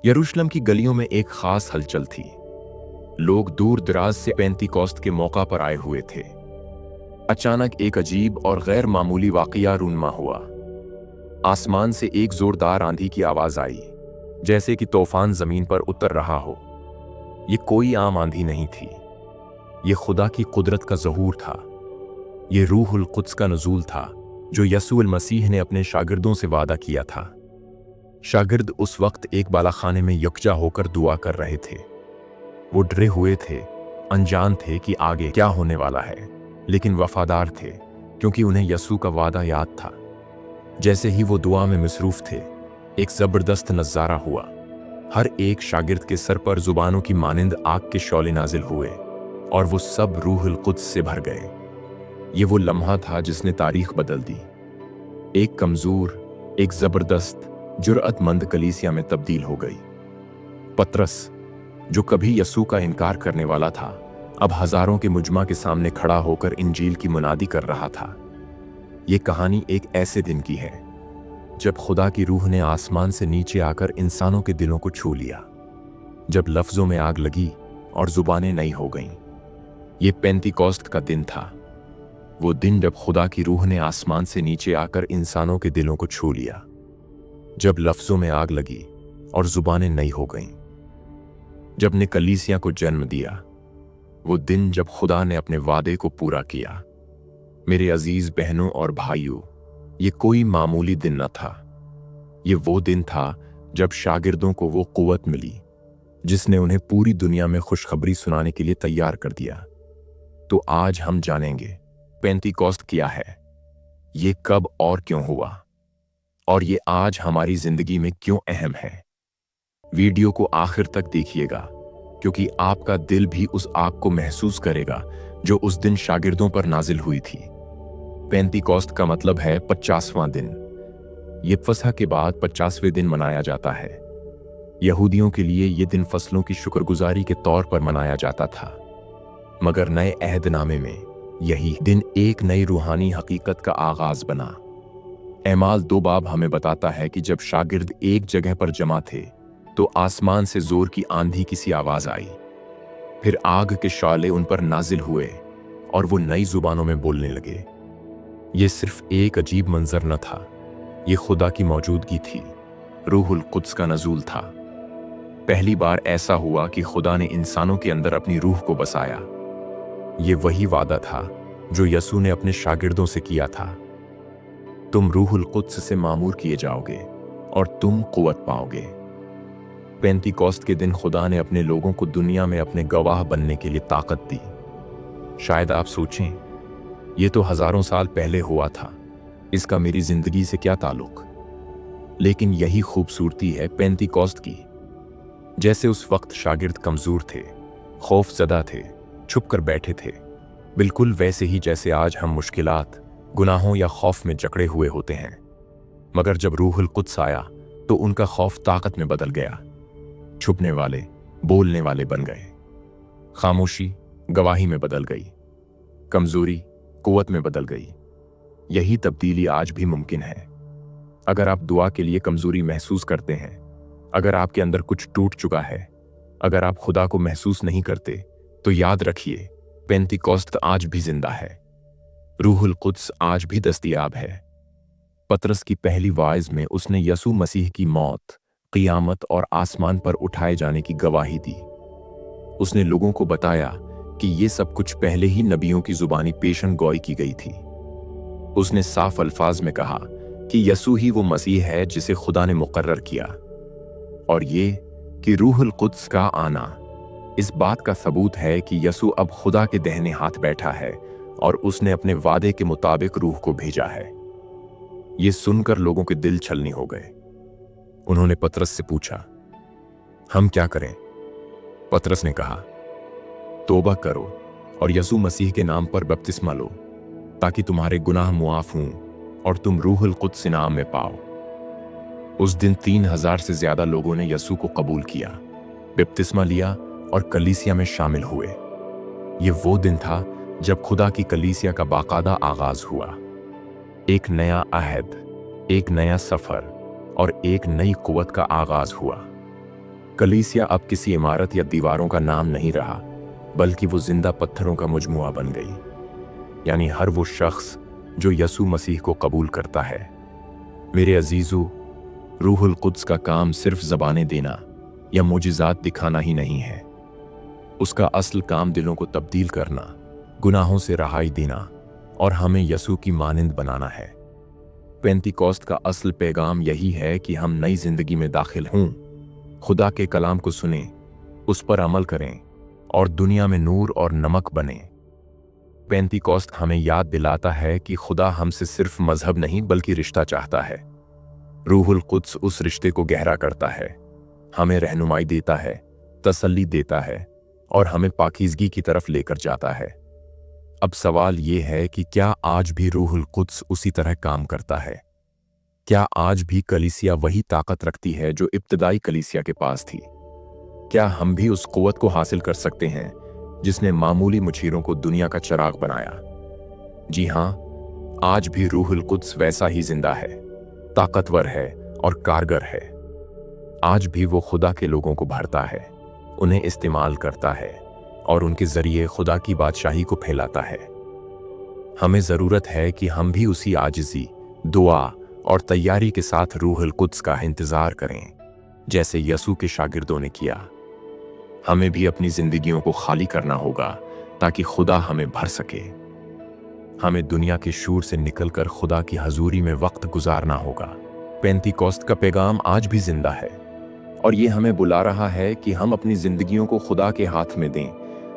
यरूशलेम की गलियों में एक खास हलचल थी। लोग दूर दराज से पेंतीकोस्त के मौका पर आए हुए थे। अचानक एक अजीब और गैर मामूली वाकया रूनमा हुआ। आसमान से एक जोरदार आंधी की आवाज आई, जैसे कि तूफान जमीन पर उतर रहा हो। ये कोई आम आंधी नहीं थी, ये खुदा की कुदरत का ज़हूर था। ये रूहुल कुद्स का नज़ूल था, जो यसूल मसीह ने अपने शागिर्दों से वादा किया था। शागिर्द उस वक्त एक बालाखाने में यकजा होकर दुआ कर रहे थे। वो डरे हुए थे, अनजान थे कि आगे क्या होने वाला है, लेकिन वफादार थे क्योंकि उन्हें यसू का वादा याद था। जैसे ही वो दुआ में मसरूफ थे, एक जबरदस्त नज़ारा हुआ। हर एक शागिर्द के सर पर जुबानों की मानिंद आग के शौले नाजिल हुए और वो सब रूहुल कुद्स से भर गए। ये वो लम्हा था जिसने तारीख बदल दी। एक कमजोर, एक जबरदस्त, जुर्अतमंद कलीसिया में तब्दील हो गई। पतरस, जो कभी यसू का इनकार करने वाला था, अब हजारों के मुजमा के सामने खड़ा होकर इंजील की मुनादी कर रहा था। ये कहानी एक ऐसे दिन की है जब खुदा की रूह ने आसमान से नीचे आकर इंसानों के दिलों को छू लिया, जब लफ्जों में आग लगी और जुबानें नई हो गईं। ये पेंतीकोस्त का दिन था, वो दिन जब खुदा की रूह ने आसमान से नीचे आकर इंसानों के दिलों को छू लिया, जब लफ्जों में आग लगी और जुबानें नई हो गईं, जब ने कलीसिया को जन्म दिया। वो दिन जब खुदा ने अपने वादे को पूरा किया। मेरे अजीज बहनों और भाइयों, ये कोई मामूली दिन न था। ये वो दिन था जब शागिर्दों को वो कुव्वत मिली जिसने उन्हें पूरी दुनिया में खुशखबरी सुनाने के लिए तैयार कर दिया। तो आज हम जानेंगे पेंतीकोस्त क्या है, ये कब और क्यों हुआ, और ये आज हमारी जिंदगी में क्यों अहम है। वीडियो को आखिर तक देखिएगा, क्योंकि आपका दिल भी उस आग को महसूस करेगा जो उस दिन शागिर्दों पर नाजिल हुई थी। पेंतीकोस्त का मतलब है 50वां दिन। ये फसह के बाद 50वें दिन मनाया जाता है। यहूदियों के लिए ये दिन फसलों की शुक्रगुजारी के तौर पर मनाया जाता था, मगर नए अहदनामे में यही दिन एक नई रूहानी हकीकत का आगाज बना। एमाल 2 बाब हमें बताता है कि जब शागिर्द एक जगह पर जमा थे तो आसमान से जोर की आंधी की आवाज आई। फिर आग के शौले उन पर नाजिल हुए और वो नई जुबानों में बोलने लगे। ये सिर्फ एक अजीब मंजर न था, ये खुदा की मौजूदगी थी। रूहुल कुद्स का नज़ूल था। पहली बार ऐसा हुआ कि खुदा ने इंसानों के अंदर अपनी रूह को बसाया। ये वही वादा था जो यसू ने अपने शागिर्दों से किया था। तुम रूहुल कुद्स से मामूर किए जाओगे और तुम कुव्वत पाओगे। पेंतीकोस्त के दिन खुदा ने अपने लोगों को दुनिया में अपने गवाह बनने के लिए ताकत दी। शायद आप सोचें, ये तो हजारों साल पहले हुआ था, इसका मेरी जिंदगी से क्या ताल्लुक। लेकिन यही खूबसूरती है पेंतीकोस्त की। जैसे उस वक्त शागिर्द कमजोर थे, खौफजदा थे, छुप कर बैठे थे, बिल्कुल वैसे ही जैसे आज हम मुश्किलात, गुनाहों या खौफ में जकड़े हुए होते हैं। मगर जब रूहुल कुद्स आया तो उनका खौफ ताकत में बदल गया। छुपने वाले बोलने वाले बन गए। खामोशी गवाही में बदल गई। कमजोरी कुव्वत में बदल गई। यही तब्दीली आज भी मुमकिन है। अगर आप दुआ के लिए कमजोरी महसूस करते हैं, अगर आपके अंदर कुछ टूट चुका है, अगर आप खुदा को महसूस नहीं करते, तो याद रखिए, पेंतीकोस्त आज भी जिंदा है। रूहुल कुद्स आज भी दस्तयाब है। पतरस की पहली वाइज में उसने यसू मसीह की मौत, क़ियामत और आसमान पर उठाए जाने की गवाही दी। उसने लोगों को बताया कि ये सब कुछ पहले ही नबियों की जुबानी पेशन गोई की गई थी। उसने साफ अल्फाज में कहा कि यसू ही वो मसीह है जिसे खुदा ने मुकर्रर किया, और ये कि रूहुल कुद्स का आना इस बात का सबूत है कि यसू अब खुदा के दाहिने हाथ बैठा है और उसने अपने वादे के मुताबिक रूह को भेजा है। ये सुनकर लोगों के दिल छलनी हो गए। उन्होंने पतरस से पूछा, हम क्या करें? पतरस ने कहा, तौबा करो और यसू मसीह के नाम पर बपतिस्मा लो, ताकि तुम्हारे गुनाह मुआफ हों और तुम रूहुल कुद्स इनाम में पाओ। उस दिन 3000 से ज्यादा लोगों ने यसू को कबूल किया, बपतिस्मा लिया और कलीसिया में शामिल हुए। ये वो दिन था जब खुदा की कलीसिया का बाकायदा आगाज हुआ। एक नया अहद, एक नया सफर और एक नई कुव्वत का आगाज हुआ। कलीसिया अब किसी इमारत या दीवारों का नाम नहीं रहा, बल्कि वो जिंदा पत्थरों का मजमुआ बन गई। यानी हर वो शख्स जो यसू मसीह को कबूल करता है। मेरे अजीजों, रूहुल कुद्स का काम सिर्फ ज़बानें देना या मोजिज़ात दिखाना ही नहीं है। उसका असल काम दिलों को तब्दील करना, गुनाहों से रहाई देना और हमें यसू की मानिंद बनाना है। पेंतिकोस्त का असल पैगाम यही है कि हम नई जिंदगी में दाखिल हों, खुदा के कलाम को सुनें, उस पर अमल करें और दुनिया में नूर और नमक बने। पेंतिकोस्त हमें याद दिलाता है कि खुदा हमसे सिर्फ मजहब नहीं बल्कि रिश्ता चाहता है। रूहुल कुद्स उस रिश्ते को गहरा करता है, हमें रहनुमाई देता है, तसल्ली देता है और हमें पाकीज़गी की तरफ लेकर जाता है। अब सवाल ये है कि क्या आज भी रूहुल कुद्स उसी तरह काम करता है? क्या आज भी कलीसिया वही ताकत रखती है जो इब्तदाई कलीसिया के पास थी? क्या हम भी उस कुव्वत को हासिल कर सकते हैं जिसने मामूली मुछीरों को दुनिया का चिराग बनाया? जी हां, आज भी रूहुल कुद्स वैसा ही जिंदा है, ताकतवर है और कारगर है। आज भी वो खुदा के लोगों को भरता है, उन्हें इस्तेमाल करता है और उनके जरिए खुदा की बादशाही को फैलाता है। हमें जरूरत है कि हम भी उसी आजिज़ी, दुआ और तैयारी के साथ रूहुल कुद्स का इंतजार करें, जैसे यसू के शागिर्दों ने किया। हमें भी अपनी जिंदगियों को खाली करना होगा ताकि खुदा हमें भर सके। हमें दुनिया के शूर से निकलकर खुदा की हजूरी में वक्त गुजारना होगा। पेंतिकोस्त का पैगाम आज भी जिंदा है और ये हमें बुला रहा है कि हम अपनी जिंदगियों को खुदा के हाथ में दें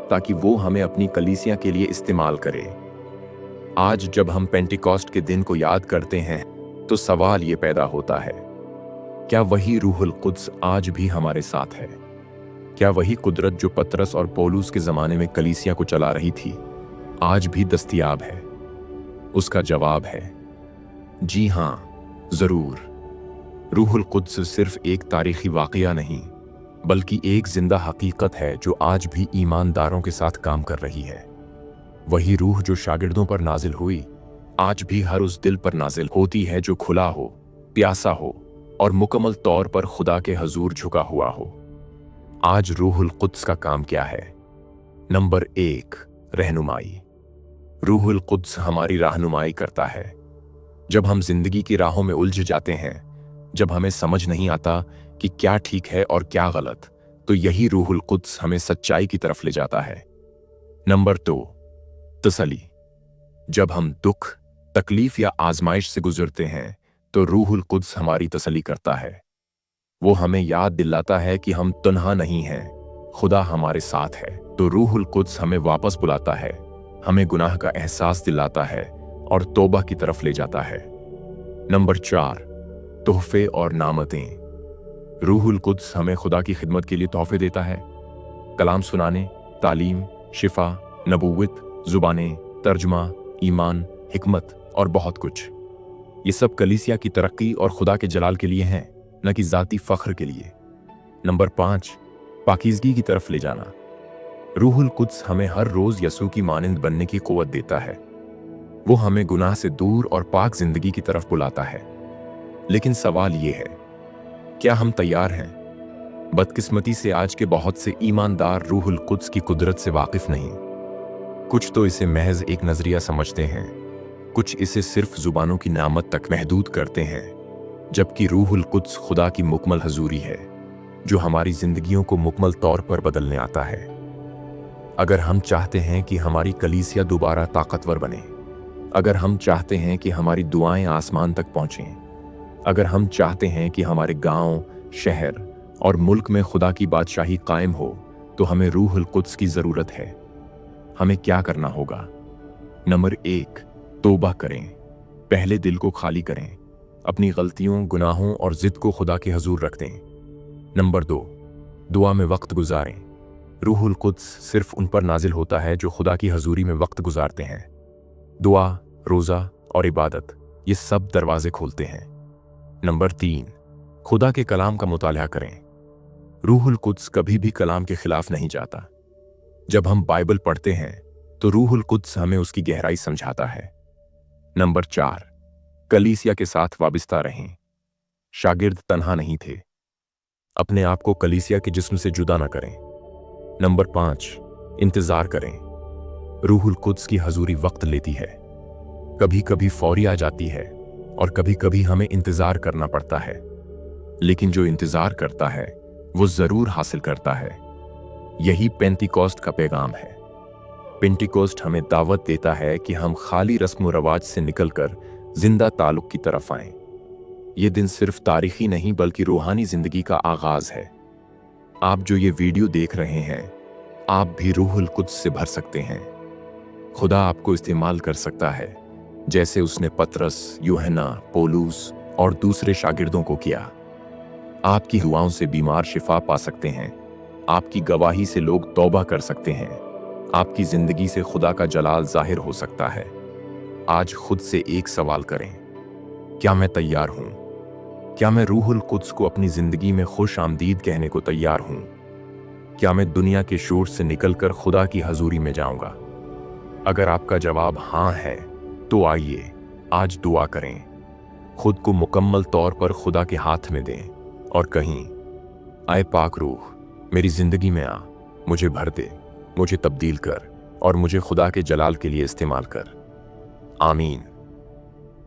ताकि वो हमें अपनी कलीसिया के लिए इस्तेमाल करे। आज जब हम पेंटिकोस्ट के दिन को याद करते हैं तो सवाल ये पैदा होता है, क्या वही रूहुल कुद्स आज भी हमारे साथ है? क्या वही कुदरत जो पतरस और पौलुस के जमाने में कलीसिया को चला रही थी आज भी दस्तयाब है? उसका जवाब है जी हां, जरूर। रूहुल कुद्स सिर्फ एक तारीखी वाकया नहीं बल्कि एक जिंदा हकीकत है जो आज भी ईमानदारों के साथ काम कर रही है। वही रूह जो शागिर्दों पर नाजिल हुई आज भी हर उस दिल पर नाजिल होती है जो खुला हो, प्यासा हो और मुकम्मल तौर पर खुदा के हजूर झुका हुआ हो। आज रूहुल कुद्स का काम क्या है? नंबर 1, रहनुमाई। रूहुल कुद्स हमारी रहनुमाई करता है। जब हम जिंदगी की राहों में उलझ जाते हैं, जब हमें समझ नहीं आता कि क्या ठीक है और क्या गलत, तो यही रूहुल कुद्स हमें सच्चाई की तरफ ले जाता है। नंबर 2, तसल्ली। जब हम दुख, तकलीफ या आजमाइश से गुजरते हैं तो रूहुल कुद्स हमारी तसल्ली करता है। वो हमें याद दिलाता है कि हम तन्हा नहीं हैं, खुदा हमारे साथ है। तो रूहुल कुद्स हमें वापस बुलाता है, हमें गुनाह का एहसास दिलाता है और तौबा की तरफ ले जाता है। नंबर 4, तोहफे और नामतें। रूहुल कुद्स हमें खुदा की खिदमत के लिए तोहफे देता है। कलाम सुनाने, तालीम, शिफा, नबूवत, जुबानें, तर्जुमा, ईमान, हिकमत और बहुत कुछ। ये सब कलीसिया की तरक्की और खुदा के जलाल के लिए हैं, न कि जाती फख्र के लिए। नंबर 5, पाकीज़गी की तरफ ले जाना। रूहुल कुद्स हमें हर रोज यसू की मानिंद बनने की कुव्वत देता है। वो हमें गुनाह से दूर और पाक जिंदगी की तरफ बुलाता है। लेकिन सवाल ये है, क्या हम तैयार हैं? बदकिस्मती से आज के बहुत से ईमानदार रूहुल कुद्स की कुदरत से वाकिफ नहीं। कुछ तो इसे महज एक नजरिया समझते हैं, कुछ इसे सिर्फ जुबानों की नामत तक महदूद करते हैं, जबकि रूहुल कुद्स खुदा की मुकम्मल हजूरी है जो हमारी जिंदगियों को मुकम्मल तौर पर बदलने आता है। अगर हम चाहते हैं कि हमारी कलीसिया दोबारा ताकतवर बने, अगर हम चाहते हैं कि हमारी दुआएं आसमान तक पहुंचें, अगर हम चाहते हैं कि हमारे गांव, शहर और मुल्क में खुदा की बादशाही कायम हो, तो हमें रूहुल कुद्स की जरूरत है। हमें क्या करना होगा? नंबर 1, तौबा करें। पहले दिल को खाली करें, अपनी गलतियों, गुनाहों और जिद को खुदा के हजूर रख दें। नंबर 2, दुआ में वक्त गुजारें। रूहुल कुद्स सिर्फ उन पर नाजिल होता है जो खुदा की हजूरी में वक्त गुजारते हैं। दुआ, रोज़ा और इबादत, ये सब दरवाजे खोलते हैं। नंबर 3, खुदा के कलाम का मुताला करें। रूहुल कुद्स कभी भी कलाम के खिलाफ नहीं जाता। जब हम बाइबल पढ़ते हैं तो रूहुल कुद्स हमें उसकी गहराई समझाता है। नंबर 4, कलीसिया के साथ वाबिस्ता रहें। शागिर्द तन्हा नहीं थे। अपने आप को कलीसिया के जिस्म से जुदा ना करें। नंबर 5, इंतजार करें। रूहुल कुद्स की हजूरी वक्त लेती है। कभी कभी फौरी आ जाती है और कभी कभी हमें इंतजार करना पड़ता है, लेकिन जो इंतजार करता है वो जरूर हासिल करता है। यही पेंटिकोस्ट का पैगाम है। पेंटिकोस्ट हमें दावत देता है कि हम खाली रस्म रवाज से निकलकर जिंदा ताल्लुक की तरफ आएं। ये दिन सिर्फ तारीखी नहीं बल्कि रूहानी जिंदगी का आगाज है। आप जो ये वीडियो देख रहे हैं, आप भी रूहुल कुद्स से भर सकते हैं। खुदा आपको इस्तेमाल कर सकता है, जैसे उसने पतरस, यूहन्ना, पौलुस और दूसरे शागिर्दों को किया। आपकी दुआओं से बीमार शिफा पा सकते हैं। आपकी गवाही से लोग तौबा कर सकते हैं। आपकी जिंदगी से खुदा का जलाल जाहिर हो सकता है। आज खुद से एक सवाल करें, क्या मैं तैयार हूं? क्या मैं रूहुल कुद्स को अपनी जिंदगी में खुश आमदीद कहने को तैयार हूं? क्या मैं दुनिया के शोर से निकलकर खुदा की हजूरी में जाऊंगा? अगर आपका जवाब हाँ है, तो आइए आज दुआ करें। खुद को मुकम्मल तौर पर खुदा के हाथ में दें और कहीं, आए पाक रूह, मेरी जिंदगी में आ, मुझे भर दे, मुझे तब्दील कर और मुझे खुदा के जलाल के लिए इस्तेमाल कर। आमीन।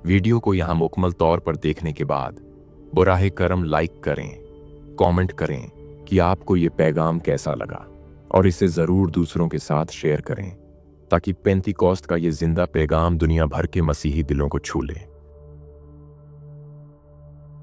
वीडियो को यहाँ मुकम्मल तौर पर देखने के बाद बुराहे करम लाइक करें, कमेंट करें कि आपको ये पैगाम कैसा लगा और इसे ज़रूर दूसरों के साथ शेयर करें, ताकि पेंटिकोस्ट का ये जिंदा पैगाम दुनिया भर के मसीही दिलों को छू ले।